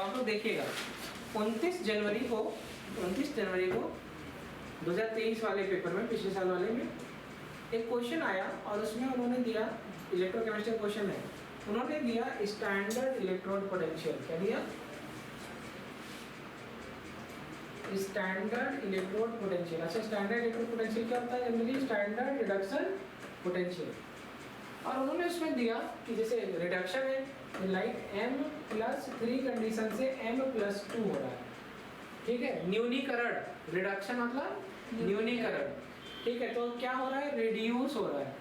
आप लोग देखिएगा 29 जनवरी को 2023 वाले पेपर में, पिछले साल वाले में एक क्वेश्चन आया और उसमें उन्होंने दिया, इलेक्ट्रोकेमिस्ट्री क्वेश्चन है, उन्होंने दिया स्टैंडर्ड इलेक्ट्रोड पोटेंशियल। क्या दिया? Standard electrode potential. अच्छा, स्टैंडर्ड इलेक्ट्रोड पोटेंशियल क्या होता है? Generally standard reduction potential. और उन्होंने उसमें दिया कि जैसे रिडक्शन है लाइक m+3 कंडीशन से m+2 हो रहा है, ठीक है। न्यूनीकरण, रिडक्शन मतलब न्यूनीकरण, ठीक है। तो क्या हो रहा है? रिड्यूस हो रहा है,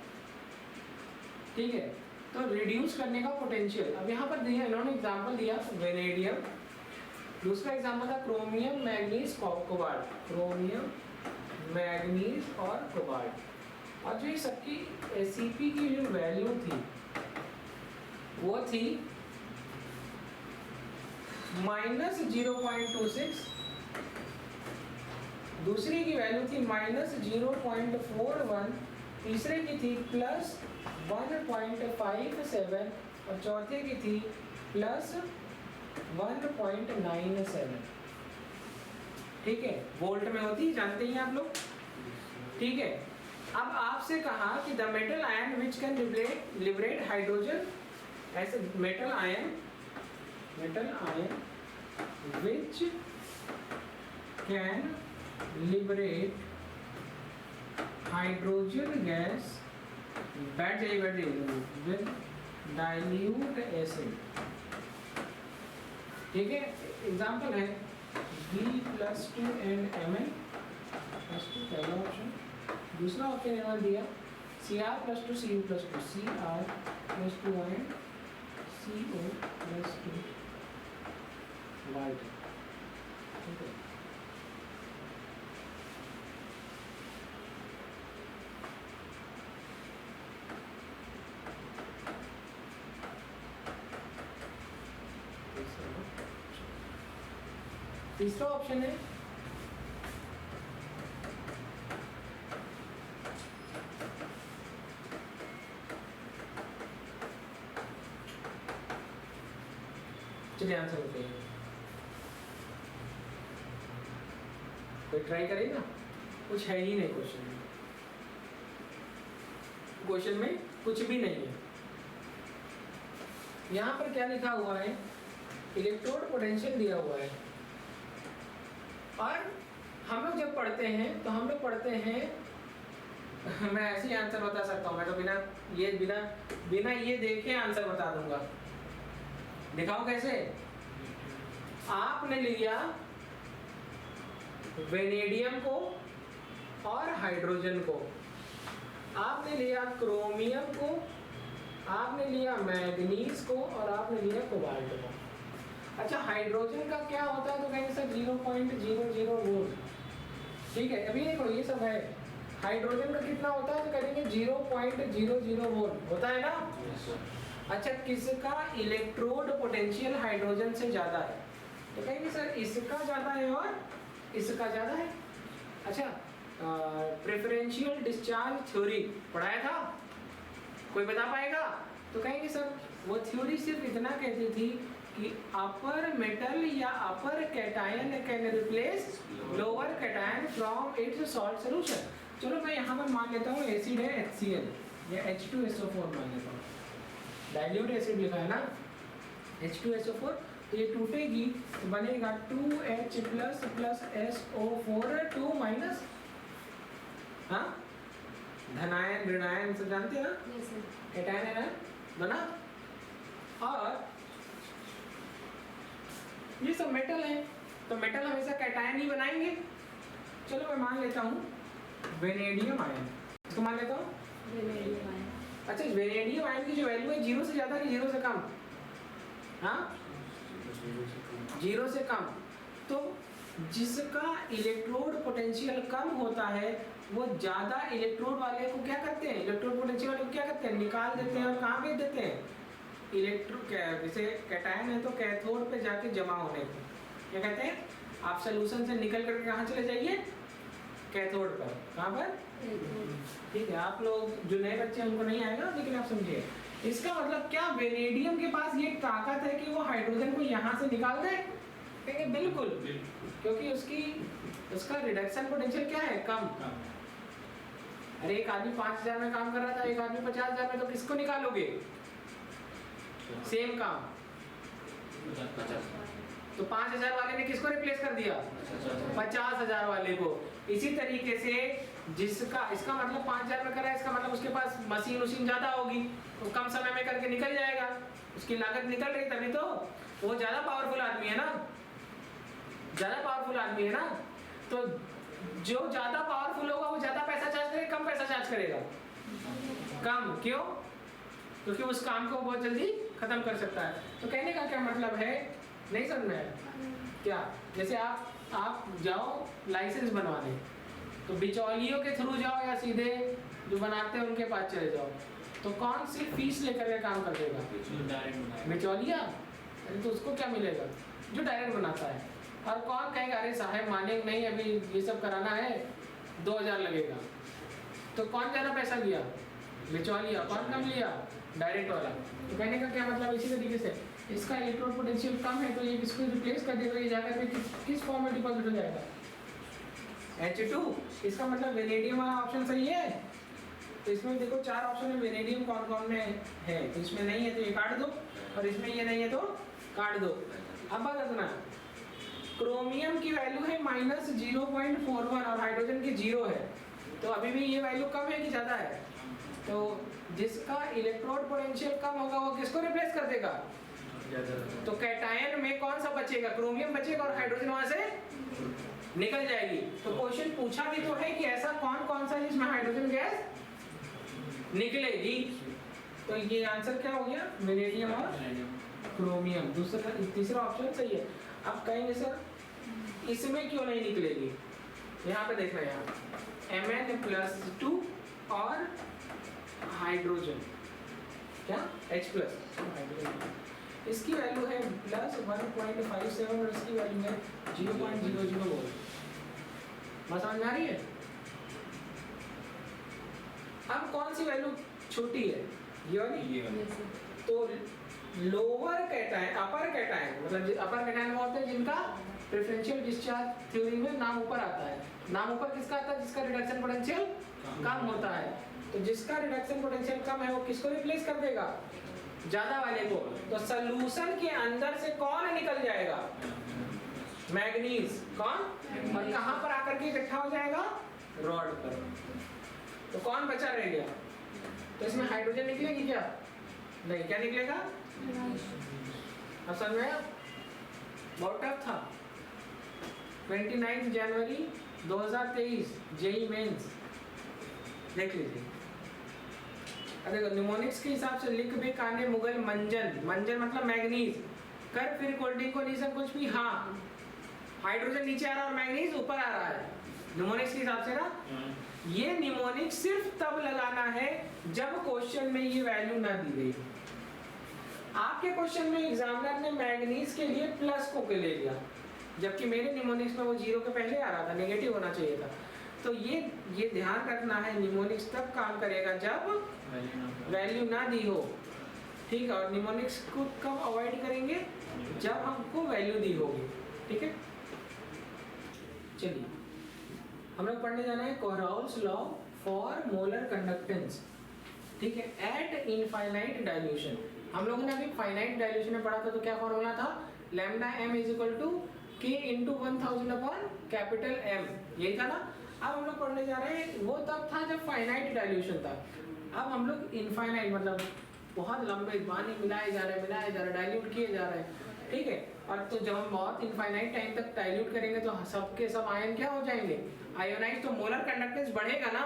ठीक है। तो रिड्यूस करने का पोटेंशियल अब यहाँ पर दिया, इन्होंने एग्जांपल दिया वेनेडियम, दूसरा एग्जांपल था chromium, manganese, cobalt, chromium, manganese और कोबाल्ट। और जो ये सबकी Cp की जो वैल्यू थी वो थी -0.26, दूसरी की वैल्यू थी -0.41, तीसरे की थी +1.57 और चौथे की थी +1.97, ठीक है। वोल्ट में होती, जानते ही आप लोग, ठीक है। अब आपसे कहा कि the metal ion which can liberate hydrogen, ऐसे metal ion which can liberate hydrogen gas, बैठ जाइए विद डाइल्यूट एसिड, ठीक है। एग्जाम्पल है B+2 एंड Mn+2 पहला ऑप्शन, दूसरा ऑप्शन यहाँ दिया Cr+2 Cu+2, Cr+2 and CO+2 white, ठीक है। तीसरा ऑप्शन है चलिए आंसर बताइए, कोई ट्राई करेगा? कुछ है ही नहीं क्वेश्चन में कुछ भी नहीं है। यहाँ पर क्या लिखा हुआ है? इलेक्ट्रोड पोटेंशियल दिया हुआ है। और हम लोग जब पढ़ते हैं तो हम लोग पढ़ते हैं मैं ऐसे ही आंसर बता सकता हूँ, मैं तो बिना ये देखे आंसर बता दूंगा। दिखाओ कैसे? आपने लिया वेनेडियम को और हाइड्रोजन को, आपने लिया क्रोमियम को, आपने लिया मैग्नीज को और आपने लिया कोबाल्ट को। अच्छा, हाइड्रोजन का क्या होता है? तो कहेंगे सर 0.00 वोल्ट, ठीक है। अभी देखो ये सब है, हाइड्रोजन का कितना होता है? तो कहेंगे 0.00 वोल्ट होता है ना। अच्छा, किसका इलेक्ट्रोड पोटेंशियल हाइड्रोजन से ज्यादा है? तो कहेंगे सर इसका ज्यादा है और इसका ज्यादा है। अच्छा, प्रेफरेंशियल डिस्चार्ज थ्योरी पढ़ाया था, कोई बता पाएगा? तो कहेंगे सर वो थ्योरी सिर्फ इतना कहती थी कि अपर मेटल या upper cation can replace lower cation from its salt solution. चलो मैं यहाँ पर मान लेता हूँ एसिड है HCl या H2SO4 मान लेता हूँ, डाइल्यूट एसिड लिखा है ना H2SO4, तो ये टूटेगी तो बनेगा 2H + SO4 2 माइनस, हाँ धनायन ऋणायन सब जानते हैं ना, कैटायन है बना। और ये सब मेटल है तो मेटल हमेशा कैटायन ही बनाएंगे। चलो मैं मान लेता हूँ वेनेडियम आयन, इसको मान लेता हूँ वेनेडियम आयन। अच्छा, वेनेडियम आयन की जो वैल्यू है 0 से ज्यादा कि 0 से कम? हाँ 0 से कम। तो जिसका इलेक्ट्रोड पोटेंशियल कम होता है वो ज्यादा इलेक्ट्रोड वाले को क्या करते हैं? इलेक्ट्रोड पोटेंशियल वाले को क्या करते हैं? निकाल देते हैं और कहाँ भेज देते हैं? जैसे कैटायन है तो कैथोड पे जाके जमा होने को क्या कहते हैं? आप सोल्यूशन से निकल करके कहाँ चले जाइए? कैथोड पर। कहाँ पर? ठीक है, आप लोग जो नए बच्चे हैं उनको नहीं आएगा, लेकिन आप समझिए इसका मतलब क्या वेनेडियम के पास ये ताकत है कि वो हाइड्रोजन को यहाँ से निकाल दे? कहेंगे बिल्कुल, क्योंकि उसका रिडक्शन पोटेंशियल क्या है? कम। अरे एक आदमी 5000 में काम कर रहा था, एक आदमी 50000 में, तो किसको निकालोगे? सेम काम। तो 5000 वाले ने किसको रिप्लेस कर दिया? 50000 वाले को। इसी तरीके से जिसका इसका मतलब 5000 में कर रहा है, इसका मतलब उसके पास मशीन उशीन ज्यादा होगी, तो कम समय में करके निकल जाएगा, उसकी लागत निकल रही, तभी तो वो ज्यादा पावरफुल आदमी है ना, ज्यादा पावरफुल आदमी है ना। तो जो ज्यादा पावरफुल होगा वो ज्यादा पैसा चार्ज करेगा, कम पैसा चार्ज करेगा? कम। क्यों? क्योंकि उस काम को बहुत जल्दी खत्म कर सकता है। तो कहने का क्या मतलब है, नहीं समझ में आया क्या? जैसे आप जाओ लाइसेंस बनवाने, तो बिचौलियों के थ्रू जाओ या सीधे जो बनाते हैं उनके पास चले जाओ, तो कौन सी फीस लेकर के काम कर देगा? बिचौलिया। तो उसको क्या मिलेगा? जो डायरेक्ट बनाता है। और कौन कहेगा अरे साहब मानेंगे नहीं, अभी ये सब कराना है 2000 लगेगा, तो कौन ज़्यादा पैसा लिया? बिचौलिया। कौन कम लिया? डायरेक्ट वाला। तो कहने का क्या मतलब, इसी तरीके से इसका इलेक्ट्रॉन पोटेंशियल कम है, तो ये इसको रिप्लेस कर देगा, ये जाकर के किस फॉर्म में डिपॉजिट हो जाएगा? H2। इसका मतलब वेनेडियम वाला ऑप्शन सही है। तो इसमें देखो 4 ऑप्शन में वेनेडियम कौन कौन में है, तो इसमें नहीं है तो ये काट दो, और इसमें ये नहीं है तो काट दो। अब बात सुना, क्रोमियम की वैल्यू है -0.41 और हाइड्रोजन की 0 है, तो अभी भी ये वैल्यू कम है कि ज़्यादा है? तो जिसका इलेक्ट्रोड पोटेंशियल कम होगा वो किसको रिप्लेस कर देगा? तो कैटायन में कौन सा बचेगा? क्रोमियम बचेगा और हाइड्रोजन वहां से निकल जाएगी। तो क्वेश्चन पूछा भी तो है कि ऐसा कौन कौन सा जिसमें हाइड्रोजन गैस निकलेगी। तो ये आंसर क्या हो गया? वेनेडियम और क्रोमियम। तीसरा ऑप्शन सही है। अब कहेंगे सर इसमें क्यों नहीं निकलेगी? यहाँ पे देखना, यहाँ Mn+2 और हाइड्रोजन क्या H+, इसकी वैल्यू है +1.57 और इसकी वैल्यू है 0.00 वोल्ट। बात समझ में आ रही है? अब कौन सी वैल्यू छोटी है? ये वाली। तो लोअर कैटायन, अपर कैटायन, मतलब अपर कैटायन वो होते हैं जिनका प्रेफरेंशियल डिस्चार्ज थ्योरी में नाम ऊपर आता है। नाम ऊपर किसका आता है? जिसका रिडक्शन पोटेंशियल कम होता है। तो जिसका रिडक्शन पोटेंशियल कम है वो किसको रिप्लेस कर देगा? ज्यादा वाले को। तो सॉल्यूशन के अंदर से कौन निकल जाएगा? मैग्नीज। कौन? और कहां पर आकर के इकट्ठा हो जाएगा? रॉड पर। तो कौन बचा रह गया? तो इसमें हाइड्रोजन निकलेगी क्या? नहीं। क्या निकलेगा? अब समझ में आया? बहुत टफ था। 29 जनवरी 2023 जेई मेंस देख लीजिए। देखो निमोनिक्स के हिसाब से लिख भी काने मुगल मंजन, मंजन मतलब मैग्नीज, कर फिर कोल्डिंग को नीचे कुछ भी, हाँ हाइड्रोजन नीचे आ रहा है और मैग्नीज ऊपर आ रहा है निमोनिक्स के हिसाब से ना। ये निमोनिक्स सिर्फ तब लगाना है जब क्वेश्चन में ये वैल्यू ना दी गई। आपके क्वेश्चन में एग्जामिनर ने मैग्नीज के लिए प्लस को ले लिया, जबकि मेरे निमोनिक्स में वो 0 के पहले आ रहा था, नेगेटिव होना चाहिए था। तो ये ध्यान रखना है, निमोनिक्स तब काम करेगा जब वैल्यू ना दी हो, ठीक है। और निमोनिक्स को कब अवॉइड करेंगे? जब हमको वैल्यू दी होगी, ठीक है। चलिए हम लोग पढ़ने जाना है कोहराउल्स लॉ फॉर मोलर कंडक्टेंस, ठीक है, एट इनफाइनाइट डाइल्यूशन। हम लोगों ने अभी फाइनाइट डाइल्यूशन में पढ़ा था, तो क्या फॉर्मूला था? लैम्डा m = k × 1000/M, यही था ना। अब हम लोग पढ़ने जा रहे हैं, वो तब था जब फाइनाइट डाइल्यूशन था। अब हम लोग इनफाइनाइट मतलब बहुत लंबे पानी मिलाए जा रहे हैं, डाइल्यूट किए जा रहे हैं, ठीक है। और तो जब हम बहुत इनफाइनाइट टाइम तक डाइल्यूट करेंगे तो सबके सब आयन क्या हो जाएंगे? आयोनाइज। तो मोलर कंडक्टेंस बढ़ेगा ना,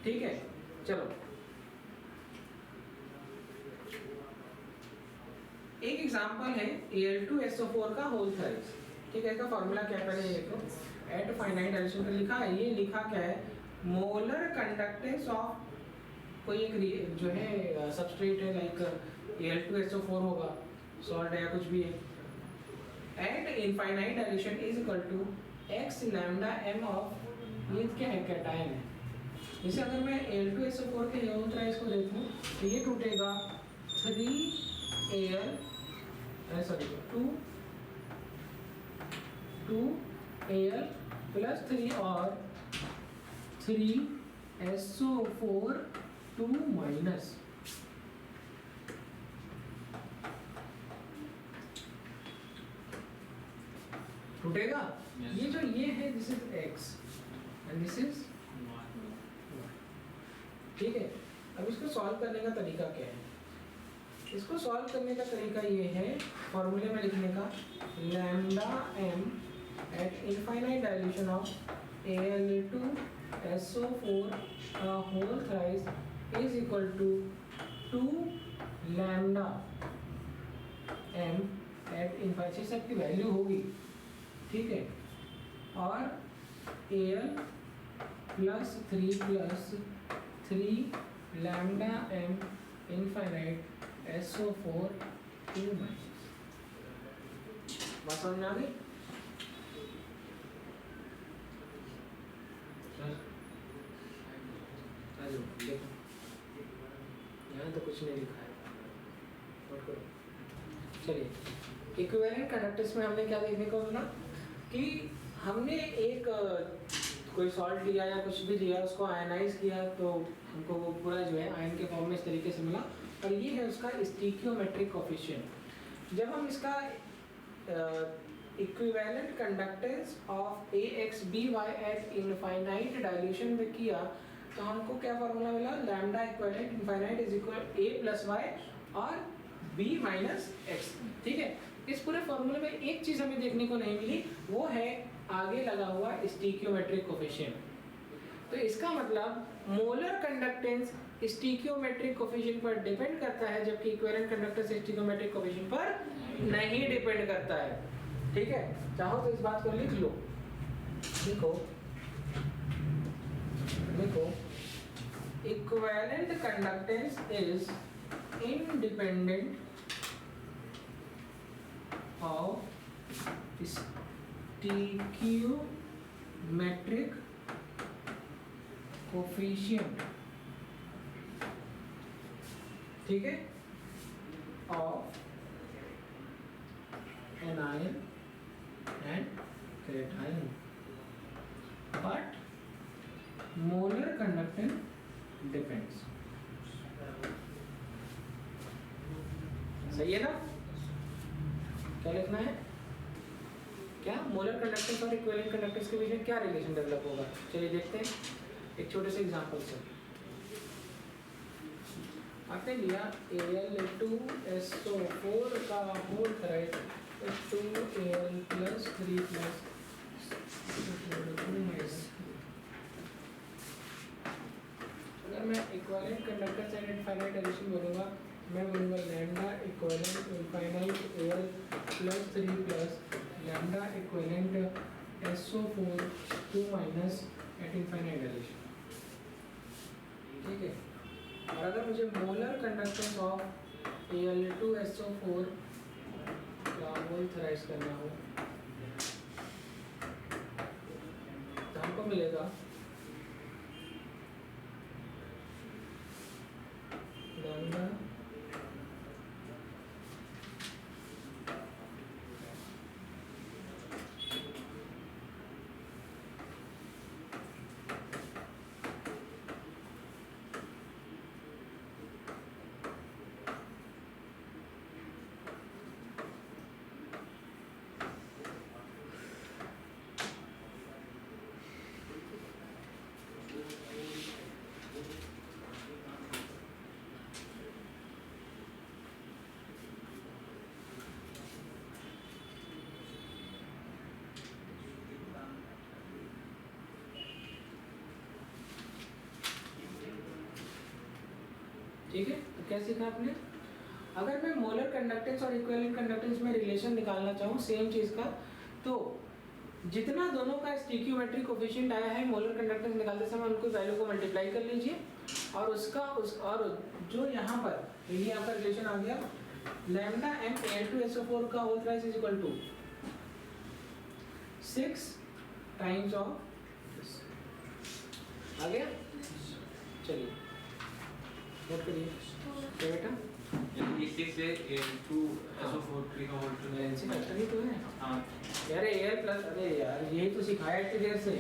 ठीक है। चलो एक एग्जांपल है Al2SO4 का होल थ्राइस, ठीक है। इसका फॉर्मूला क्या है पहले देखो। एट फाइनाइट डाइल्यूशन का लिखा है, ये लिखा क्या है? मोलर कंडक्टेंस ऑफ कोई एक जो है सबस्ट्रेट है, लाइक Al2SO4 होगा, सॉल्ट है या कुछ भी है। At infinite dilution is equal to x lambda m of, ये क्या है? कैटायन है, जैसे अगर मैं Al2SO4 के यूनिट्राइज को देखूँ तो ये टूटेगा 3Al सॉरी 2Al प्लस 3 और 3SO4 2 माइनस टूटेगा। ये जो ये है this is x and this is ठीक है। अब इसको सॉल्व करने का तरीका क्या है? इसको सॉल्व करने का तरीका ये है फॉर्मूले में लिखने का lambda m at infinite dilution of Al2SO4 whole thrice is equal to 2 lambda m at infinite सब की वैल्यू होगी, ठीक है। और Al plus 3 lambda m infinite SO4 2 minus. बात समझ में आ गई? देखो यहाँ तो कुछ नहीं लिखा है, नोट करो। चलिए इक्विवेलेंट कंडक्टर्स में हमने क्या देखने को मिला कि हमने एक कोई सॉल्ट लिया या कुछ भी लिया, उसको आयनाइज किया तो हमको वो पूरा जो है आयन के फॉर्म में इस तरीके से मिला, और ये है उसका स्टीकियोमेट्रिक कोफिशिएंट। जब हम इसका equivalent conductance of AX/BY eight infinite dilution में किया तो हमको क्या फार्मूला मिला? Lambda equivalent infinite is equal A plus Y और B माइनस X, ठीक है। इस पूरे फॉर्मूले में एक चीज हमें देखने को नहीं मिली, वो है आगे लगा हुआ स्टीकियोमेट्रिक कोफिशिएंट। तो इसका मतलब मोलर कंडक्टेंस स्टीकियोमेट्रिक कोफिशिएंट पर डिपेंड करता है, जबकि इक्विवेलेंट कंडक्टेंस स्टीकियोमेट्रिक कोफिशिएंट पर नहीं डिपेंड करता है, ठीक है। चाहो तो इस बात को लिख लो, देखो equivalent conductance is independent of stoichiometric coefficient, ठीक है, of anion and cation, but molar conductance depends। सही है ना? क्या लिखना है? क्या मोलर कंडक्टेंस और इक्विवेलेंट कंडक्टेंस के बीच में क्या रिलेशन डेवलप होगा? चलिए देखते हैं एक छोटे से एग्जांपल से। आपने लिया Al2SO4 का whole thrice 2Al plus 3 plus 2 minus. अगर मैं equivalent conductance and infinite dilution बोलूँगा, मैं बोलूँगा lambda equivalent infinite Al plus 3 plus lambda equivalent SO4 2 minus at infinite dilution, ठीक है। और अगर मुझे मोलर कंडक्टेंस ऑफ Al2SO4 का होल थ्राइस करना हो तो हमको मिलेगा लैम्डा ठीक है। तो क्या सीखा आपने? अगर मैं मोलर कंडक्टेंस और इक्विवेलेंट कंडक्टेंस में रिलेशन निकालना चाहूँ सेम चीज़ का, तो जितना दोनों का स्टीकियोमेट्रिक कोफिशिएंट आया है मोलर कंडक्टेंस निकालते समय उनको वैल्यू को मल्टीप्लाई कर लीजिए, और और जो यहाँ पर ये आपका रिलेशन आ गया लैम्डा m Al2SO4 का whole thrice is equal to 6 times of आ गया। चलिए नोट करिए क्या बेटा, ये 6 है, ये 2 SO4 का वोल्ट है। एनसी फैक्टर ही तो है। हाँ अरे एयर प्लस, अरे यार यही तो सिखाया इतनी देर से।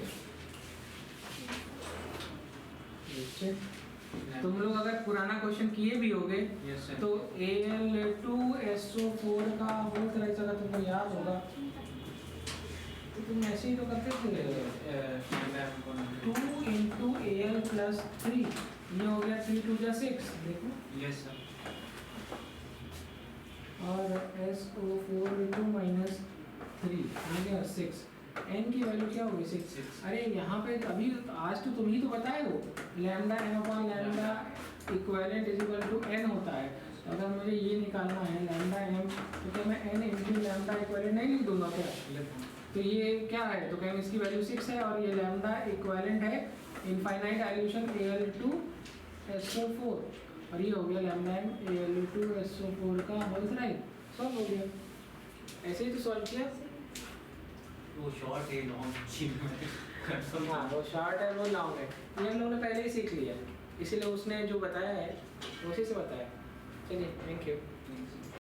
तुम लोग अगर पुराना क्वेश्चन किए भी होगे यस सर। तो Al2SO4 का होल कराइस अगर तुमको याद होगा तो तुम ऐसे ही तो करते थे। 2 इंटू Al प्लस 3, ये हो गया 3 2 6, देखो। Yes sir. और SO4 इंटू माइनस 3 हो गया 6। n की वैल्यू क्या होगी 6। अरे यहाँ पे अभी आज तो तुम ही तो बताए हो lambda m upon lambda equivalent is equal to n होता है। तो अगर मुझे ये निकालना है लैम्डा m, तो क्या मैं n इंटू लैम्डा इक्विवेलेंट नहीं लिख दूंगा क्या? तो ये क्या है, तो कहें इसकी वैल्यू 6 है और ये लैम्डा इक्विवेलेंट है इनफाइनाइट डाइल्यूशन Al2SO4 और ये हो गया लैम्डा m Al2SO4 का होल राइट। सॉल्व हो गया, ऐसे ही तो सॉल्व किया। वो शॉर्ट है लॉन्ग हाँ वो शॉर्ट है वो लॉन्ग है, ये हम लोगों ने पहले ही सीख लिया, इसीलिए उसने जो बताया है उसी से बताया। चलिए थैंक यू।